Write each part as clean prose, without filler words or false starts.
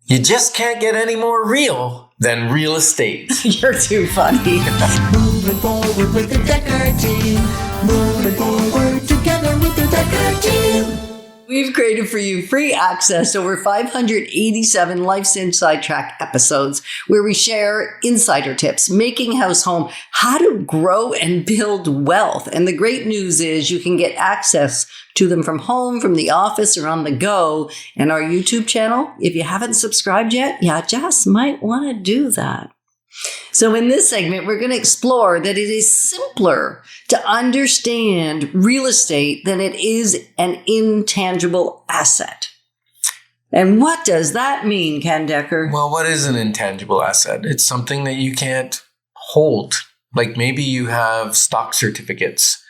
You just can't get any more real than real estate. You're too funny. Moving forward with the Dekker Team. Moving forward together with the Dekker Team. We've created for you free access to over 587 Life's Inside Track episodes where we share insider tips, making house home, how to grow and build wealth. And the great news is you can get access to them from home, from the office, or on the go. And our YouTube channel, if you haven't subscribed yet, you just might want to do that. So in this segment, we're going to explore that it is simpler to understand real estate than it is an intangible asset. And what does that mean, Ken Dekker? Well, what is an intangible asset? It's something that you can't hold. Like maybe you have stock certificates.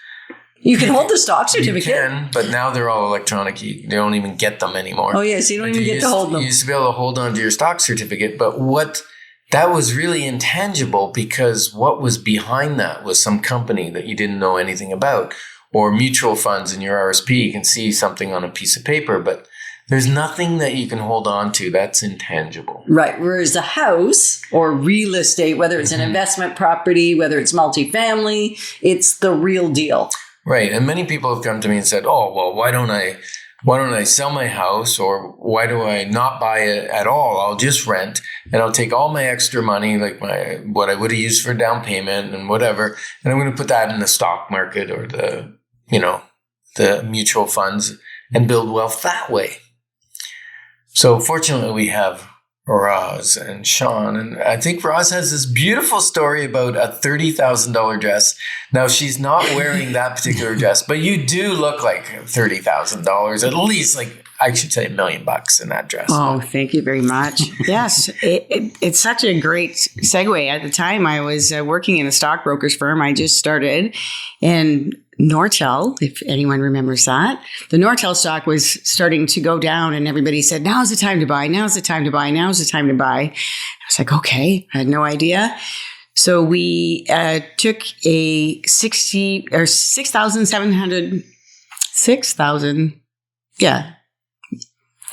You can hold the stock certificate. You can, but now they're all electronic. You don't even get them anymore. Oh, yes, you don't even get to hold them. You used to be able to hold on to your stock certificate, but that was really intangible because what was behind that was some company that you didn't know anything about, or mutual funds in your RSP. You can see something on a piece of paper, but there's nothing that you can hold on to that's intangible. Right. Whereas a house or real estate, whether it's an investment property, whether it's multifamily, it's the real deal. Right. And many people have come to me and said, oh, well, why don't I sell my house, or why do I not buy it at all? I'll just rent and I'll take all my extra money, like what I would have used for down payment and whatever, and I'm going to put that in the stock market or the mutual funds and build wealth that way. So fortunately we have Roz and Sean, and I think Roz has this beautiful story about a $30,000 dress. Now she's not wearing that particular dress, but you do look like $30,000, at least, like I should say $1 million in that dress. Oh, thank you very much. Yes, it's such a great segue. At the time, I was working in a stockbroker's firm. I just started, and Nortel, if anyone remembers that, the Nortel stock was starting to go down, and everybody said, now's the time to buy, now's the time to buy, now's the time to buy. I was like, okay, I had no idea. So we took a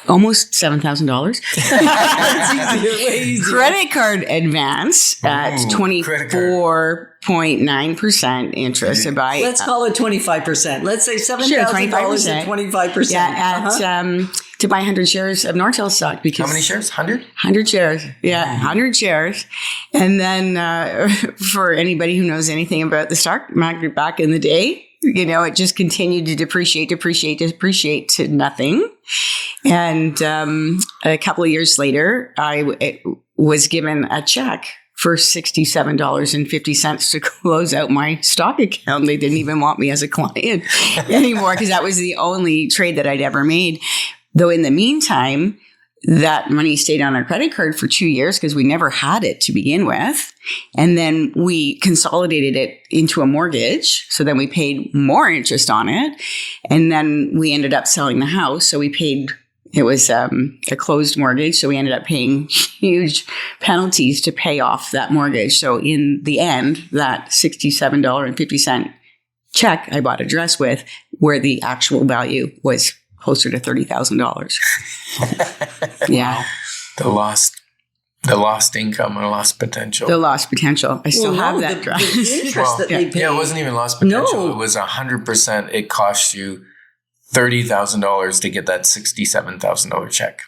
almost $7,000 credit card advance at 24.9% interest to buy. Let's call it 25%. Let's say $7,000 at 25%. Yeah, to buy 100 shares of Nortel stock. Because how many shares? 100? 100 shares. Yeah, 100 shares. And then for anybody who knows anything about the stock market back in the day, it just continued to depreciate to nothing. And a couple of years later, I was given a check for $67.50 to close out my stock account. They didn't even want me as a client anymore because that was the only trade that I'd ever made. Though in the meantime, that money stayed on our credit card for 2 years because we never had it to begin with. And then we consolidated it into a mortgage. So then we paid more interest on it. And then we ended up selling the house. So it was a closed mortgage. So we ended up paying huge penalties to pay off that mortgage. So in the end, that $67.50 check I bought a dress with, where the actual value was closer to $30,000. Yeah. The lost income and lost potential. The lost potential. I still have that dress. The interest that they paid. Yeah, it wasn't even lost potential. No. It was 100%. It cost you $30,000 to get that $67,000 check.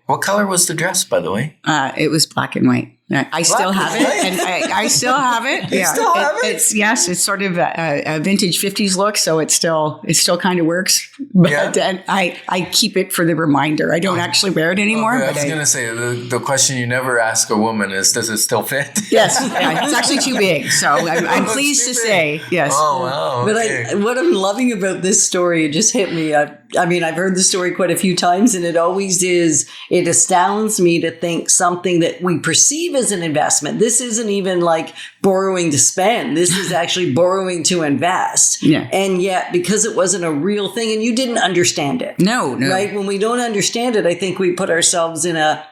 What color was the dress, by the way? It was black and white. I still have it, and I still have it. You still have it? It's sort of a vintage 50s look, so it still kind of works. But and I keep it for the reminder. I don't actually wear it anymore. I was going to say the question you never ask a woman is, does it still fit? Yes, it's actually too big. So I'm pleased to say yes. Oh wow! Okay. But what I'm loving about this story, it just hit me. I mean, I've heard the story quite a few times, and it always is. It astounds me to think something that we perceive as an investment. This isn't even like borrowing to spend. This is actually borrowing to invest. Yeah. And yet, because it wasn't a real thing, and you didn't understand it. No. Right? When we don't understand it, I think we put ourselves in a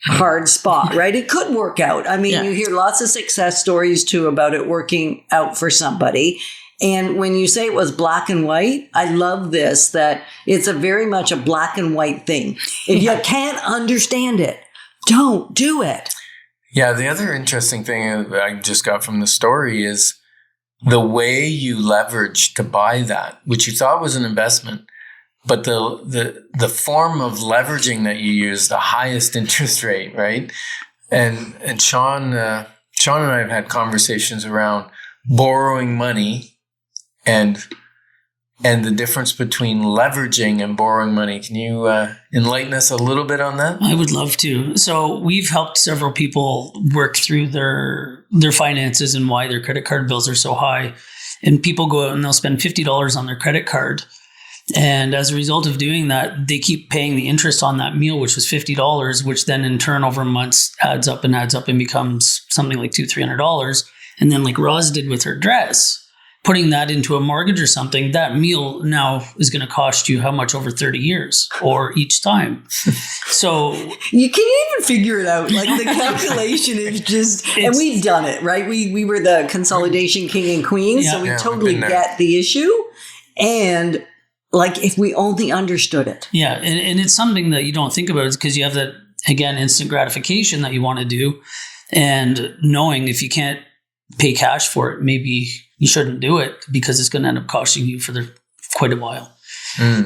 hard spot, right? It could work out. I mean, you hear lots of success stories too about it working out for somebody. And when you say it was black and white, I love this, that it's very much a black and white thing. If you can't understand it, don't do it. Yeah, the other interesting thing that I just got from the story is the way you leveraged to buy that, which you thought was an investment, but the form of leveraging that you use, the highest interest rate, right? And Sean and I have had conversations around borrowing money and the difference between leveraging and borrowing money. Can you enlighten us a little bit on that? I would love to. So we've helped several people work through their finances and why their credit card bills are so high. And people go out and they'll spend $50 on their credit card. And as a result of doing that, they keep paying the interest on that meal, which was $50, which then in turn over months adds up and becomes something like $200-$300. And then like Roz did with her dress, putting that into a mortgage or something, that meal now is going to cost you how much over 30 years or each time. So you can't even figure it out. Like the calculation is just, and we've done it, right? We were the consolidation king and queen. So we totally get the issue. And like if we only understood it. Yeah. And it's something that you don't think about is because you have that, again, instant gratification that you want to do. And knowing if you can't pay cash for it, maybe you shouldn't do it because it's going to end up costing you for quite a while.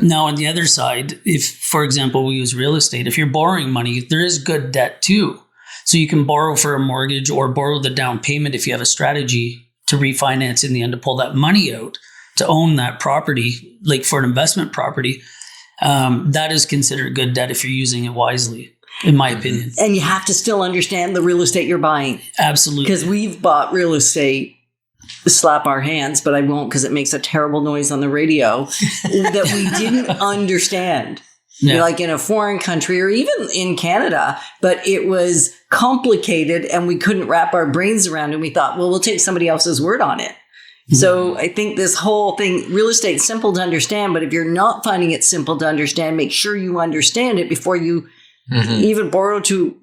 Now, on the other side, if, for example, we use real estate, if you're borrowing money, there is good debt too. So you can borrow for a mortgage or borrow the down payment if you have a strategy to refinance in the end to pull that money out to own that property, like for an investment property. That is considered good debt if you're using it wisely, in my opinion. And you have to still understand the real estate you're buying. Absolutely. Because we've bought real estate, slap our hands, but I won't because it makes a terrible noise on the radio, that we didn't understand. Yeah. Like in a foreign country or even in Canada, but it was complicated and we couldn't wrap our brains around it. And we thought, well, we'll take somebody else's word on it. So I think this whole thing, real estate is simple to understand, but if you're not finding it simple to understand, make sure you understand it before you even borrow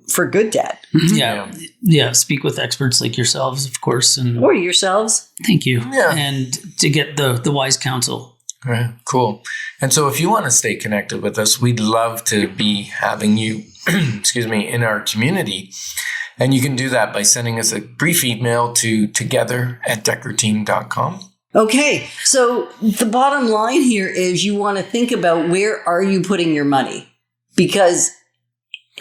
for good debt. Yeah. Speak with experts like yourselves, of course. Or yourselves. Thank you. Yeah. And to get the wise counsel. Right. Cool. And so if you want to stay connected with us, we'd love to be having you, in our community. And you can do that by sending us a brief email to together@dekkerteam.com. Okay. So the bottom line here is you want to think about where are you putting your money? Because,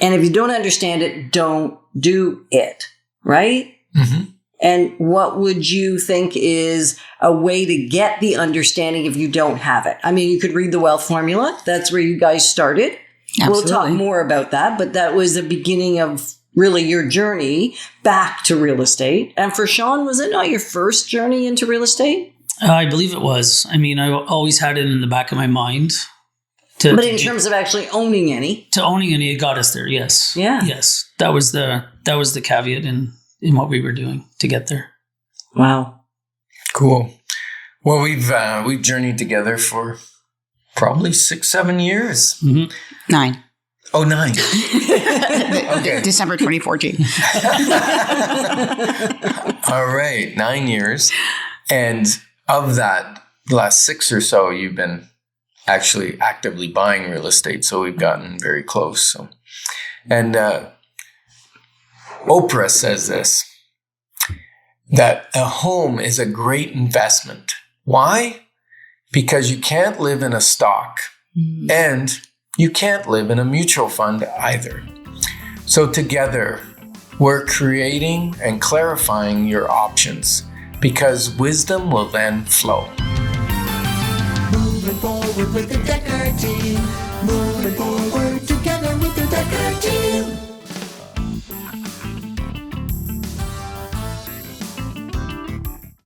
and if you don't understand it, don't do it. Right? Mm-hmm. And what would you think is a way to get the understanding if you don't have it? I mean, you could read the wealth formula. That's where you guys started. Absolutely. We'll talk more about that, but that was the beginning of really your journey back to real estate. And for Sean, was it not your first journey into real estate? I believe it was. I mean, I always had it in the back of my mind. But in terms of actually owning any? To owning any, it got us there, yes. Yeah. Yes. That was the caveat in what we were doing to get there. Wow. Cool. Well, we've journeyed together for probably 6-7 years. 9. Oh, 9. Okay. December 2014. All right. 9 years. And of that last 6 or so, you've been actually actively buying real estate. So we've gotten very close. So, and Oprah says this, that a home is a great investment. Why? Because you can't live in a stock and you can't live in a mutual fund either. So together, we're creating and clarifying your options because wisdom will then flow. Moving forward with the Dekker Team. Moving forward together with the Dekker Team.